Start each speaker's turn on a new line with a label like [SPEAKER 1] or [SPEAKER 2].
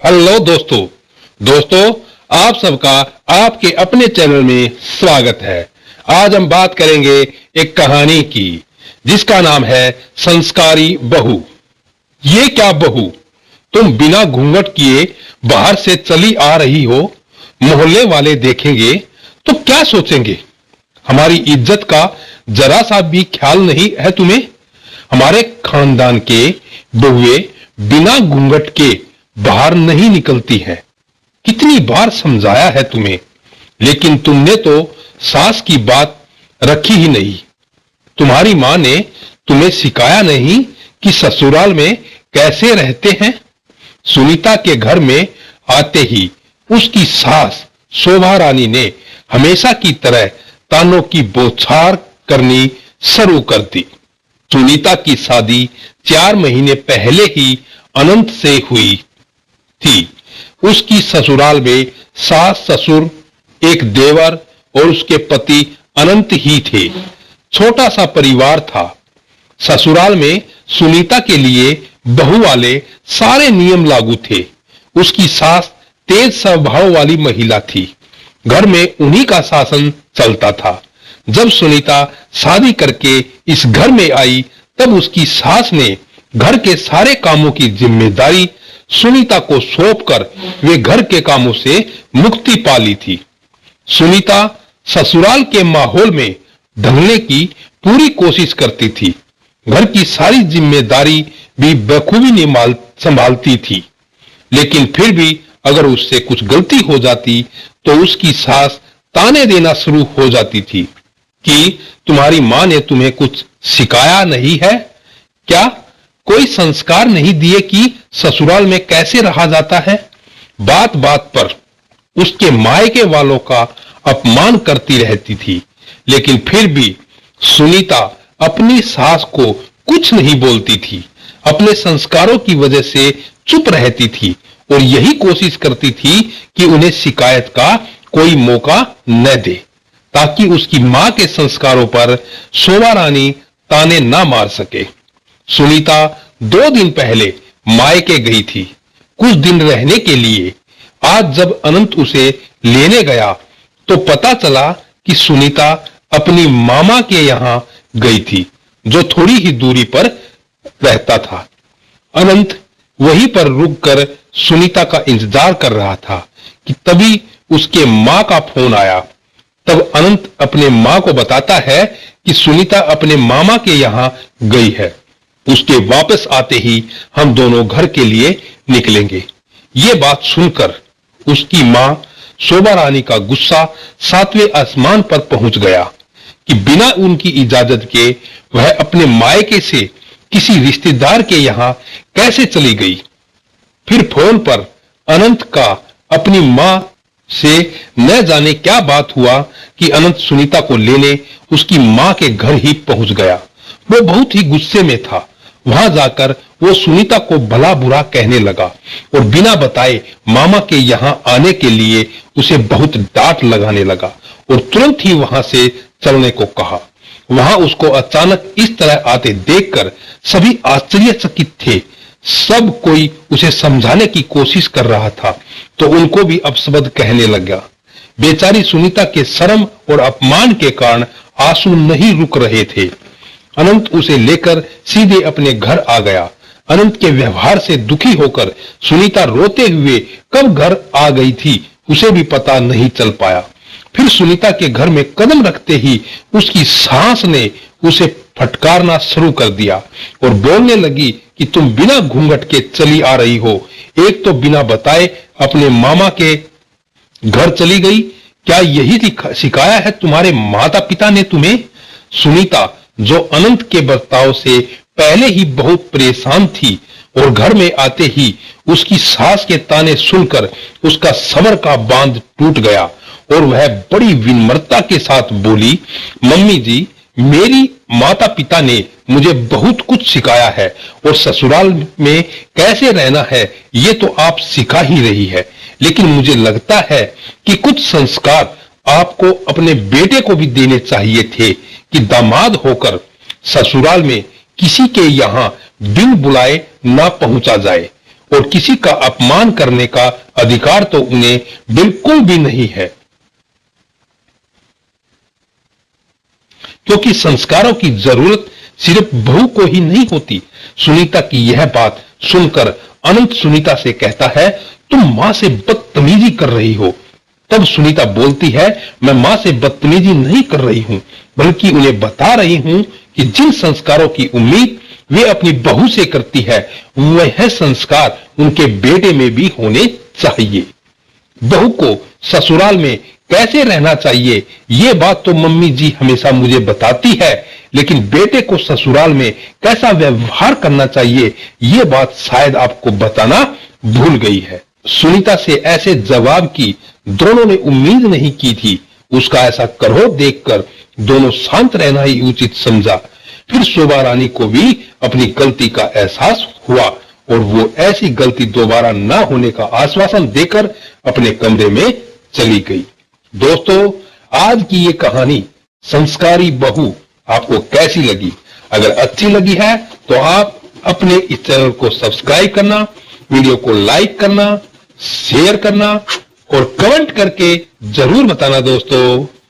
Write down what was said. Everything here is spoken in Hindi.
[SPEAKER 1] हेलो दोस्तों आप सबका आपके अपने चैनल में स्वागत है। आज हम बात करेंगे एक कहानी की जिसका नाम है संस्कारी बहू। ये क्या बहू, तुम बिना घूंघट किए बाहर से चली आ रही हो, मोहल्ले वाले देखेंगे तो क्या सोचेंगे? हमारी इज्जत का जरा सा भी ख्याल नहीं है तुम्हें? हमारे खानदान के बहुएं बिना घूंघट के बाहर नहीं निकलती है। कितनी बार समझाया है तुम्हें, लेकिन तुमने तो सास की बात रखी ही नहीं। तुम्हारी मां ने तुम्हें सिखाया नहीं कि ससुराल में कैसे रहते हैं? सुनीता के घर में आते ही उसकी सास शोभा रानी ने हमेशा की तरह तानों की बौछार करनी शुरू कर दी। सुनीता की शादी 4 महीने पहले ही अनंत से हुई थी। उसकी ससुराल में सास ससुर, एक देवर और उसके पति अनंत ही थे। छोटा सा परिवार था। ससुराल में सुनीता के लिए बहू वाले सारे नियम लागू थे। उसकी सास तेज स्वभाव वाली महिला थी। घर में उन्हीं का शासन चलता था। जब सुनीता शादी करके इस घर में आई, तब उसकी सास ने घर के सारे कामों की जिम्मेदारी सुनीता को सौंपकर वे घर के कामों से मुक्ति पा ली थी। सुनीता ससुराल के माहौल में ढलने की पूरी कोशिश करती थी। घर की सारी जिम्मेदारी भी बखूबी संभालती थी, लेकिन फिर भी अगर उससे कुछ गलती हो जाती तो उसकी सास ताने देना शुरू हो जाती थी कि तुम्हारी मां ने तुम्हें कुछ सिखाया नहीं है क्या? कोई संस्कार नहीं दिए कि ससुराल में कैसे रहा जाता है? बात बात पर उसके मायके वालों का अपमान करती रहती थी, लेकिन फिर भी सुनीता अपनी सास को कुछ नहीं बोलती थी। अपने संस्कारों की वजह से चुप रहती थी और यही कोशिश करती थी कि उन्हें शिकायत का कोई मौका न दे, ताकि उसकी मां के संस्कारों पर शोभा रानी ताने ना मार सके। सुनीता 2 दिन पहले मायके गई थी, कुछ दिन रहने के लिए। आज जब अनंत उसे लेने गया तो पता चला कि सुनीता अपनी मामा के यहां गई थी, जो थोड़ी ही दूरी पर रहता था। अनंत वहीं पर रुककर सुनीता का इंतजार कर रहा था कि तभी उसके मां का फोन आया। तब अनंत अपने मां को बताता है कि सुनीता अपने मामा के यहां गई है। उसके वापस आते ही हम दोनों घर के लिए निकलेंगे। ये बात सुनकर उसकी मां शोभा रानी का गुस्सा 7वें आसमान पर पहुंच गया कि बिना उनकी इजाजत के वह अपने मायके से किसी रिश्तेदार के यहां कैसे चली गई। फिर फोन पर अनंत का अपनी मां से न जाने क्या बात हुआ कि अनंत सुनीता को लेने उसकी मां के घर ही पहुंच गया। वो बहुत ही गुस्से में था। वहां जाकर वो सुनीता को भला बुरा कहने लगा और बिना बताए मामा के यहां आने के लिए उसे बहुत डांट लगाने लगा और तुरंत ही वहां से चलने को कहा। वहां उसको अचानक इस तरह आते देखकर सभी आश्चर्यचकित थे। सब कोई उसे समझाने की कोशिश कर रहा था तो उनको भी अपशब्द कहने लगा। बेचारी सुनीता के शर्म और अपमान के कारण आंसू नहीं रुक रहे थे। अनंत उसे लेकर सीधे अपने घर आ गया। अनंत के व्यवहार से दुखी होकर सुनीता रोते हुए कब घर आ गई थी उसे भी पता नहीं चल पाया। फिर सुनीता के घर में कदम रखते ही उसकी सास ने उसे फटकारना शुरू कर दिया और बोलने लगी कि तुम बिना घूंघट के चली आ रही हो। एक तो बिना बताए अपने मामा के घर चली गई। क्या यही सिखाया है तुम्हारे माता पिता ने तुम्हें? सुनीता, जो अनंत के बर्ताव से पहले ही बहुत परेशान थी और घर में आते ही उसकी सास के ताने सुनकर उसका सब्र का बांध टूट गया और वह बड़ी विनम्रता के साथ बोली, मम्मी जी, मेरी माता पिता ने मुझे बहुत कुछ सिखाया है और ससुराल में कैसे रहना है ये तो आप सिखा ही रही है, लेकिन मुझे लगता है कि कुछ संस्कार आपको अपने बेटे को भी देने चाहिए थे कि दामाद होकर ससुराल में किसी के यहां बिन बुलाए ना पहुंचा जाए और किसी का अपमान करने का अधिकार तो उन्हें बिल्कुल भी नहीं है, क्योंकि संस्कारों की जरूरत सिर्फ बहू को ही नहीं होती। सुनीता की यह बात सुनकर अनंत सुनीता से कहता है, तुम मां से बदतमीजी कर रही हो। तब सुनीता बोलती है, मैं मां से बदतमीजी नहीं कर रही हूं, बल्कि उन्हें बता रही हूं कि जिन संस्कारों की उम्मीद वे अपनी बहू से करती है, वह संस्कार उनके बेटे में भी होने चाहिए। बहू को ससुराल में कैसे रहना चाहिए, ये बात तो मम्मी जी हमेशा मुझे बताती है, लेकिन बेटे को ससुराल में कैसा व्यवहार करना चाहिए, ये बात शायद आपको बताना भूल गई है। सुनीता से ऐसे जवाब की दोनों ने उम्मीद नहीं की थी। उसका ऐसा क्रोध देखकर दोनों शांत रहना ही उचित समझा। फिर शोभा रानी को भी अपनी गलती का एहसास हुआ और वो ऐसी गलती दोबारा ना होने का आश्वासन देकर अपने कमरे में चली गई। दोस्तों, आज की ये कहानी संस्कारी बहू आपको कैसी लगी? अगर अच्छी लगी है तो आप अपने इस चैनल को सब्सक्राइब करना, वीडियो को लाइक करना, शेयर करना और कमेंट करके जरूर बताना दोस्तों।